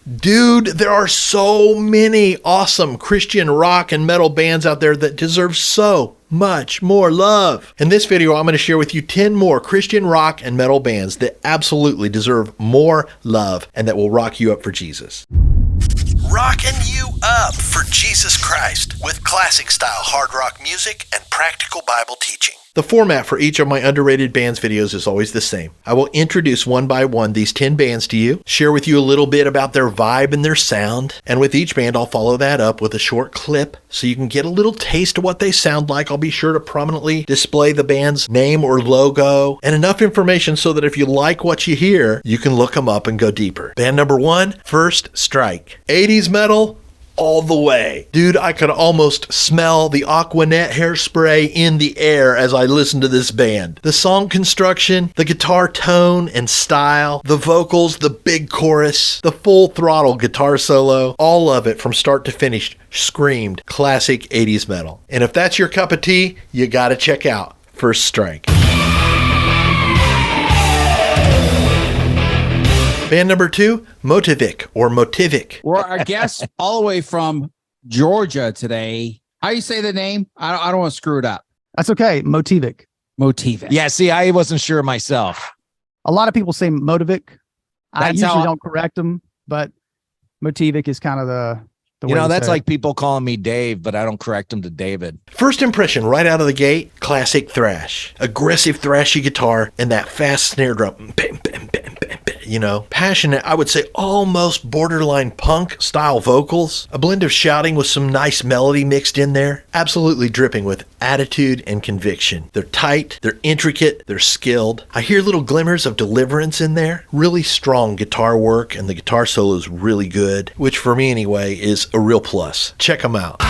Dude, there are so many awesome Christian rock and metal bands out there that deserve so much more love. In this video, I'm going to share with you 10 more Christian rock and metal bands that absolutely deserve more love and that will rock you up for Jesus. Rocking you up for Jesus Christ with classic style hard rock music and practical Bible teaching. The format for each of my underrated bands videos is always the same. I will introduce one by one these 10 bands to you, share with you a little bit about their vibe and their sound, and with each band I'll follow that up with a short clip so you can get a little taste of what they sound like. I'll be sure to prominently display the band's name or logo and enough information so that if you like what you hear, you can look them up and go deeper. Band number 1, First Strike. 80s metal all the way. Dude, I could almost smell the Aquanet hairspray in the air as I listened to this band. The song construction, the guitar tone and style, the vocals, the big chorus, the full throttle guitar solo, all of it from start to finish screamed classic 80s metal. And if that's your cup of tea, you gotta check out First Strike. Band number 2, Motivik or Motivik. We're our guest all the way from Georgia today. How you say the name? I don't want to screw it up. That's okay. Motivik. Motivik. Yeah, see, I wasn't sure myself. A lot of people say Motivik. I That's usually don't correct them, but Motivik is kind of the way You know, to that's say it. like people calling me Dave, but I don't correct them to David. First impression right out of the gate, classic thrash. Aggressive thrashy guitar and that fast snare drum. Bam, bam, bam, bam, bam. You know, passionate, I would say almost borderline punk style vocals. A blend of shouting with some nice melody mixed in there. Absolutely dripping with attitude and conviction. They're tight, they're intricate, they're skilled. I hear little glimmers of deliverance in there. Really strong guitar work and the guitar solo is really good, which for me anyway is a real plus. Check them out.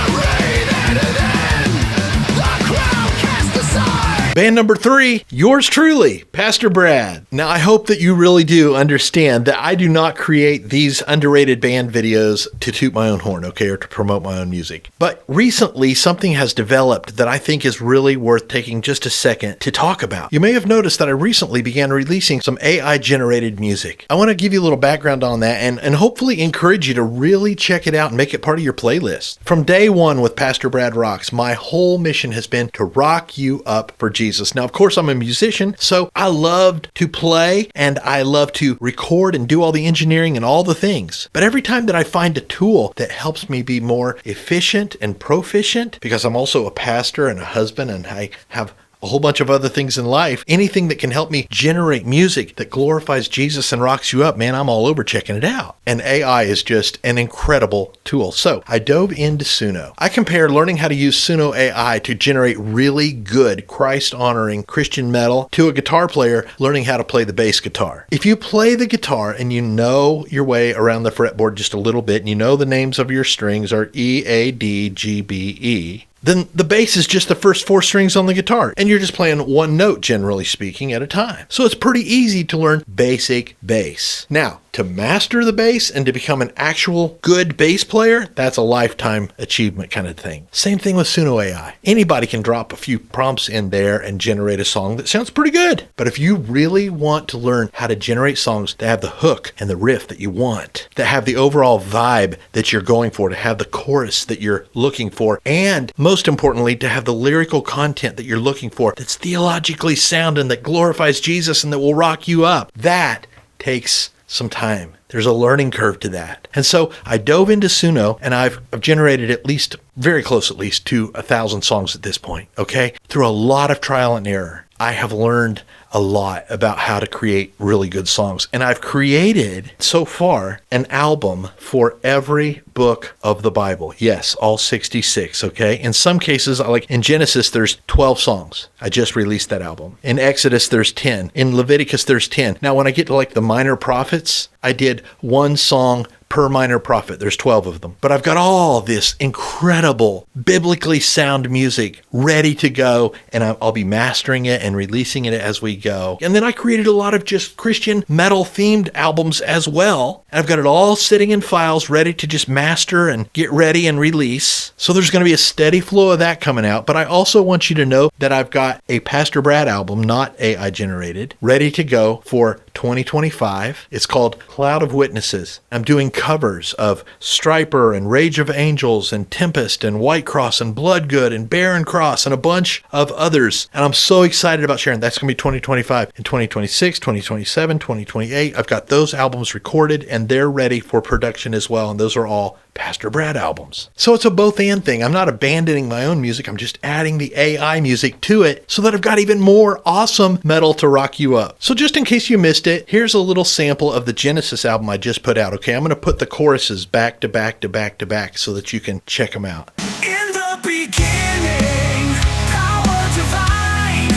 Band number 3, yours truly, Pastor Brad. Now, I hope that you really do understand that I do not create these underrated band videos to toot my own horn, okay, or to promote my own music. But recently, something has developed that I think is really worth taking just a second to talk about. You may have noticed that I recently began releasing some AI-generated music. I want to give you a little background on that and hopefully encourage you to really check it out and make it part of your playlist. From day one with Pastor Brad Rocks, my whole mission has been to rock you up for Jesus. Now, of course, I'm a musician, so I loved to play and I love to record and do all the engineering and all the things. But every time that I find a tool that helps me be more efficient and proficient, because I'm also a pastor and a husband and I have a whole bunch of other things in life, anything that can help me generate music that glorifies Jesus and rocks you up, man, I'm all over checking it out. And AI is just an incredible tool. So I dove into Suno. I compared learning how to use Suno AI to generate really good Christ-honoring Christian metal to a guitar player learning how to play the bass guitar. If you play the guitar and you know your way around the fretboard just a little bit and you know the names of your strings are E, A, D, G, B, E, then the bass is just the first 4 strings on the guitar, and you're just playing one note, generally speaking, at a time. So it's pretty easy to learn basic bass. Now, to master the bass and to become an actual good bass player, that's a lifetime achievement kind of thing. Same thing with Suno AI. Anybody can drop a few prompts in there and generate a song that sounds pretty good. But if you really want to learn how to generate songs that have the hook and the riff that you want, that have the overall vibe that you're going for, to have the chorus that you're looking for, and most importantly, to have the lyrical content that you're looking for that's theologically sound and that glorifies Jesus and that will rock you up, that takes some time. There's a learning curve to that. And so I dove into Suno and I've generated at least, very close at least, to 1,000 songs at this point, okay? Through a lot of trial and error, I have learned a lot about how to create really good songs. And I've created, so far, an album for every book of the Bible. Yes, all 66, okay? In some cases, like in Genesis, there's 12 songs. I just released that album. In Exodus, there's 10. In Leviticus, there's 10. Now, when I get to like the minor prophets, I did one song per minor prophet. There's 12 of them. But I've got all this incredible, biblically sound music ready to go, and I'll be mastering it and releasing it as we go. And then I created a lot of just Christian metal-themed albums as well. And I've got it all sitting in files ready to just master and get ready and release. So there's going to be a steady flow of that coming out. But I also want you to know that I've got a Pastor Brad album, not AI generated, ready to go for 2025. It's called Cloud of Witnesses. I'm doing covers of Striper and Rage of Angels and Tempest and White Cross and Bloodgood and Barren Cross and a bunch of others. And I'm so excited about sharing. That's going to be 2025. In 2026, 2027, 2028, I've got those albums recorded and they're ready for production as well. And those are all Pastor Brad albums. So it's a both and thing. I'm not abandoning my own music. I'm just adding the AI music to it so that I've got even more awesome metal to rock you up. So just in case you missed it, here's a little sample of the Genesis album I just put out. Okay, I'm going to put the choruses back to back to back to back so that you can check them out. In the beginning, power divine,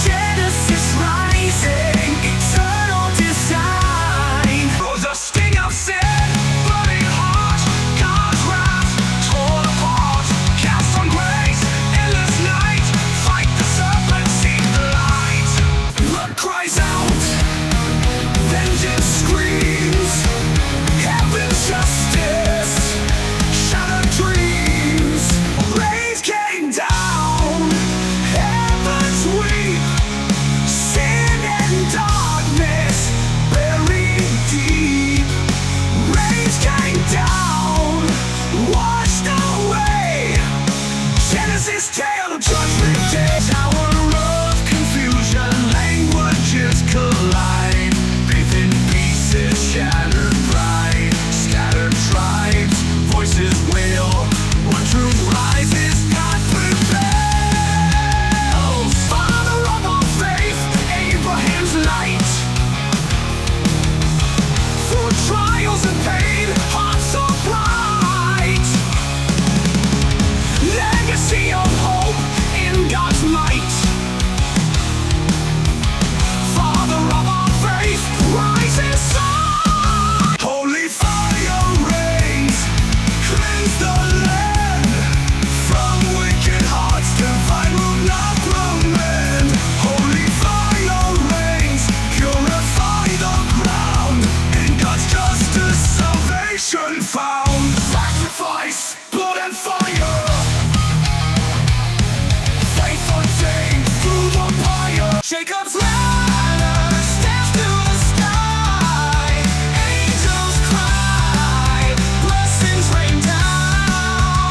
Genesis rising, eternal design. For the sting of sin, burning heart, God's wrath, torn apart, cast on grace, endless night, fight the serpent, seek the light. Blood cries out, vengeance screams, heaven's justice, shattered dreams. Rain came down, heavens weep, sin and darkness buried deep. Rain came down, washed away, Genesis tale of judgment day. Tower of confusion, languages collide, faith in pieces, shattered pride, scattered tribes, voices wail, one truth rises, God prevails. Father of all faith, Abraham's light, through trials and pain, heart so bright, legacy of hope in God's might. Father of all faith, rises sun. Holy fire reigns, cleanse the land from wicked hearts, divine will not lament. Holy fire reigns, purify the ground, in God's justice salvation found. Sacrifice, blood and fire, faith untamed through the fire. Jacob's ladder stands to the sky, angels cry, blessings rain down.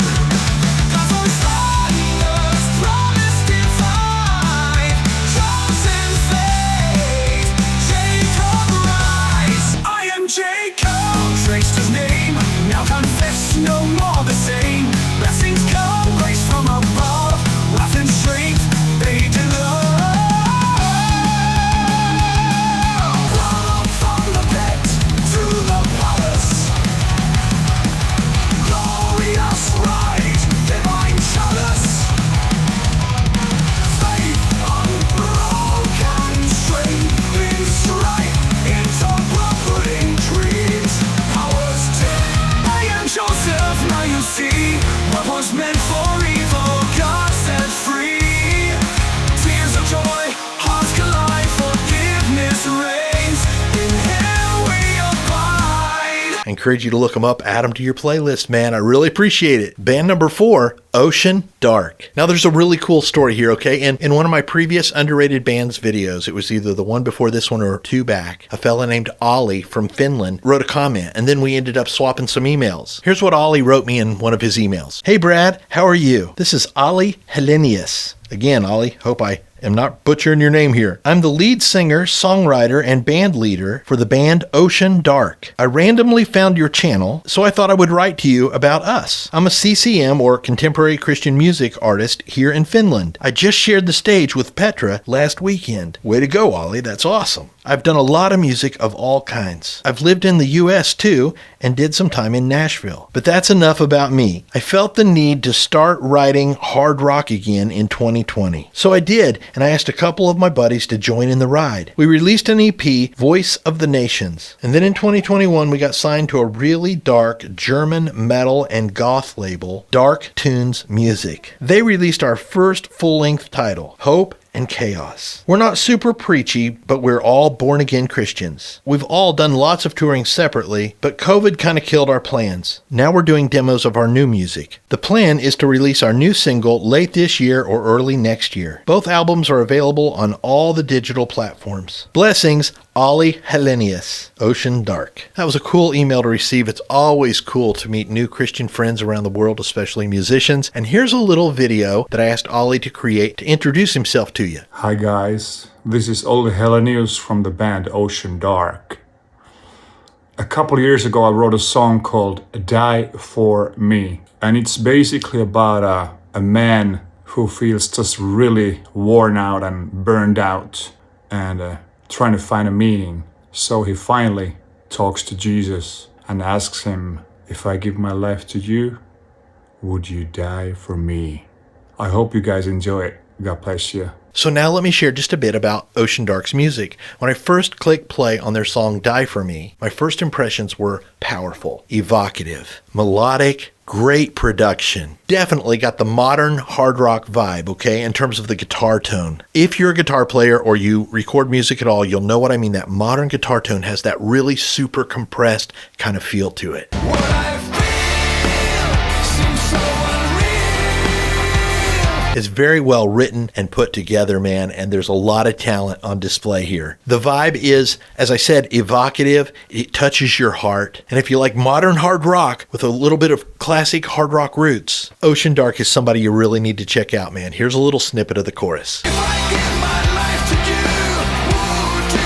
God's voice thunders, promise divine, chosen faith, Jacob rise. I am Jacob, traced his name, now confess no more the same. Blessings come, grace from above, wrath and strength, they deliver. From the pit to the palace, glorious right, divine chalice. Faith unbroken, strength in strife, interpreting dreams, powers dead. I am Joseph, now you see what was meant for evil, God set free. Tears of joy, hearts collide, forgiveness reigns, in Him we abide. I encourage you to look them up, add them to your playlist, man. I really appreciate it. Band number 4, Ocean Dark. Now there's a really cool story here, okay? And in one of my previous underrated bands videos, it was either the one before this one or 2 back, a fella named Ollie from Finland wrote a comment, and then we ended up swapping some emails. Here's what Ollie wrote me in one of his emails. Hey Brad, how are you? This is Ollie Helenius. Again, Ollie, hope I am not butchering your name here. I'm the lead singer, songwriter, and band leader for the band Ocean Dark. I randomly found your channel, so I thought I would write to you about us. I'm a CCM, or Contemporary Christian Music artist, here in Finland. I just shared the stage with Petra last weekend. Way to go, Ollie. That's awesome. I've done a lot of music of all kinds. I've lived in the US too, and did some time in Nashville. But that's enough about me. I felt the need to start writing hard rock again in 2020. So I did, and I asked a couple of my buddies to join in the ride. We released an EP, Voice of the Nations. And then in 2021, we got signed to a really dark German metal and goth label, Dark Tunes Music. They released our first full-length title, Hope and Chaos. We're not super preachy, but we're all born-again Christians. We've all done lots of touring separately, but COVID kind of killed our plans. Now we're doing demos of our new music. The plan is to release our new single late this year or early next year. Both albums are available on all the digital platforms. Blessings, Ollie Hellenius, Ocean Dark. That was a cool email to receive. It's always cool to meet new Christian friends around the world, especially musicians. And here's a little video that I asked Ollie to create to introduce himself to you. Hi guys, this is Ollie Hellenius from the band Ocean Dark. A couple years ago I wrote a song called Die For Me. And it's basically about a man who feels just really worn out and burned out and trying to find a meaning. So he finally talks to Jesus and asks him, if I give my life to you, would you die for me? I hope you guys enjoy it. God bless you. So now let me share just a bit about Ocean Dark's music. When I first clicked play on their song Die For Me, my first impressions were powerful, evocative, melodic, great production. Definitely got the modern hard rock vibe, okay, in terms of the guitar tone. If you're a guitar player or you record music at all, you'll know what I mean. That modern guitar tone has that really super compressed kind of feel to it. What I feel seems so unreal. It's very well written and put together, man, and there's a lot of talent on display here. The vibe is, as I said, evocative. It touches your heart. And if you like modern hard rock with a little bit of classic hard rock roots, Ocean Dark is somebody you really need to check out, man. Here's a little snippet of the chorus. If I give my life to you, would you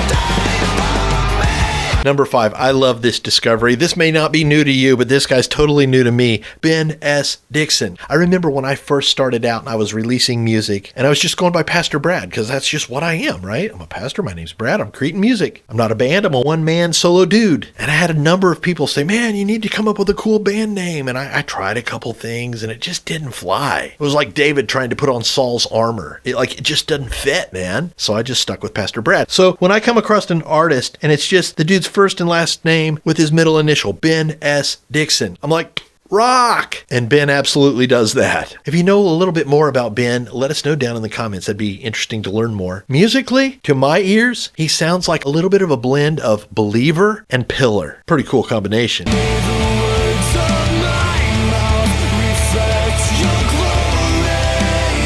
die for me? Number 5, I love this discovery. This may not be new to you, but this guy's totally new to me. Ben S. Dixon. I remember when I first started out and I was releasing music, and I was just going by Pastor Brad, because that's just what I am, right? I'm a pastor. My name's Brad. I'm creating music. I'm not a band. I'm a one-man solo dude. And I had a number of people say, man, you need to come up with a cool band name. And I tried a couple things, and it just didn't fly. It was like David trying to put on Saul's armor. It just doesn't fit, man. So I just stuck with Pastor Brad. So when I come across an artist, and it's just the dude's first and last name with his middle initial, Ben S. Dixon, I'm like, rock! And Ben absolutely does that. If you know a little bit more about Ben, let us know down in the comments. That'd be interesting to learn more. Musically, to my ears, he sounds like a little bit of a blend of Believer and Pillar. Pretty cool combination. The words of my mouth reflect your glory.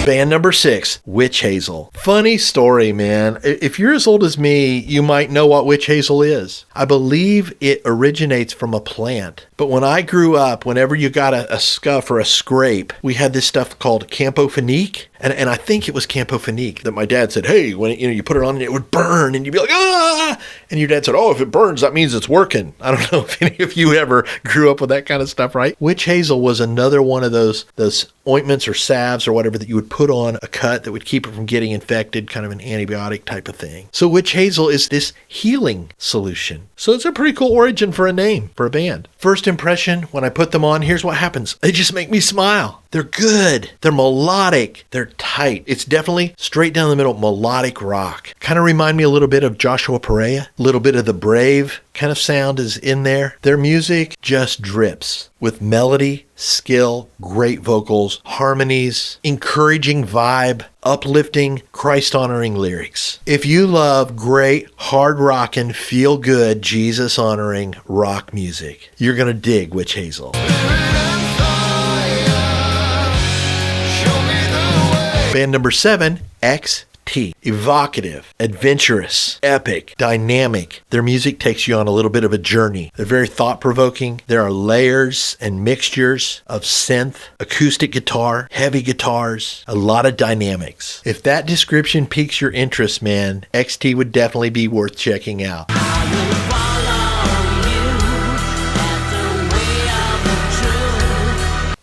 Band number 6, Wytch Hazel. Funny story, man. If you're as old as me, you might know what Wytch Hazel is. I believe it originates from a plant. But when I grew up, whenever you got a scuff or a scrape, we had this stuff called Campofinique. And I think it was Campofinique that my dad said, hey, when you put it on, it would burn. And you'd be like, ah! And your dad said, oh, if it burns, that means it's working. I don't know if any of you ever grew up with that kind of stuff, right? Wytch Hazel was another one of those ointments or salves or whatever that you would put on a cut that would keep it from getting infected, kind of an antibiotic type of thing. So Wytch Hazel is this healing solution. So it's a pretty cool origin for a name, for a band. First impression, when I put them on, here's what happens. They just make me smile. They're good. They're melodic. They're tight. It's definitely straight down the middle, melodic rock. Kind of remind me a little bit of Joshua Perea. A little bit of the Brave kind of sound is in there. Their music just drips with melody, skill, great vocals, harmonies, encouraging vibe, uplifting, Christ-honoring lyrics. If you love great, hard-rockin', feel-good, Jesus-honoring rock music, you're going to dig Wytch Hazel. Band number 7, XT. Evocative, adventurous, epic, dynamic. Their music takes you on a little bit of a journey. They're very thought-provoking. There are layers and mixtures of synth, acoustic guitar, heavy guitars, a lot of dynamics. If that description piques your interest, man, XT would definitely be worth checking out.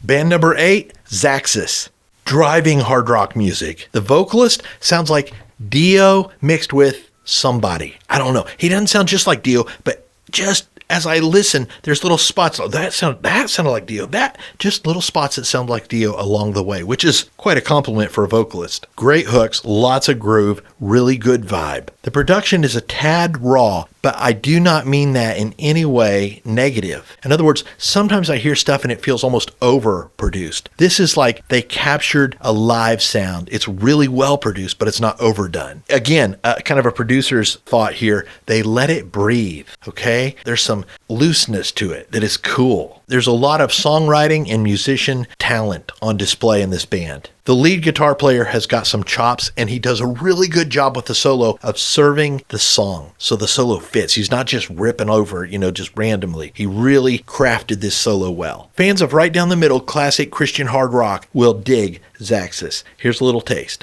Band number 8, Zaxis. Driving hard rock music. The vocalist sounds like Dio mixed with somebody. I don't know. He doesn't sound just like Dio, but just as I listen, there's little spots. Oh, that sounded like Dio. That just little spots that sound like Dio along the way, which is quite a compliment for a vocalist. Great hooks, lots of groove, really good vibe. The production is a tad raw, but I do not mean that in any way negative. In other words, sometimes I hear stuff and it feels almost overproduced. This is like they captured a live sound. It's really well produced, but it's not overdone. Again, kind of a producer's thought here. They let it breathe, okay? There's some looseness to it that is cool. There's a lot of songwriting and musician talent on display in this band. The lead guitar player has got some chops, and he does a really good job with the solo of serving the song so the solo fits. He's not just ripping over, just randomly. He really crafted this solo well. Fans of right down the middle classic Christian hard rock will dig Zaxis. Here's a little taste.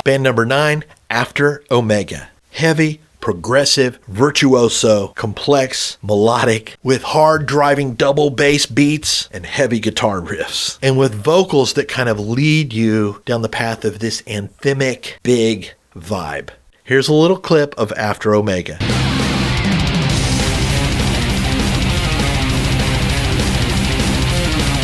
Band number 9, After Omega. Heavy, progressive, virtuoso, complex, melodic, with hard driving double bass beats and heavy guitar riffs. And with vocals that kind of lead you down the path of this anthemic, big vibe. Here's a little clip of After Omega.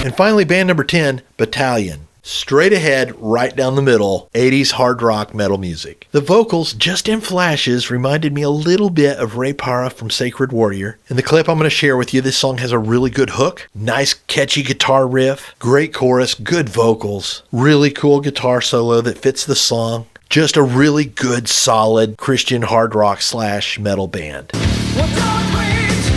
And finally, band number 10, Battalion. Straight ahead, right down the middle, 80s hard rock metal music. The vocals, just in flashes, reminded me a little bit of Ray Parra from Sacred Warrior. In the clip I'm going to share with you, this song has a really good hook, nice catchy guitar riff, great chorus, good vocals, really cool guitar solo that fits the song. Just a really good, solid Christian hard rock / metal band. What don't we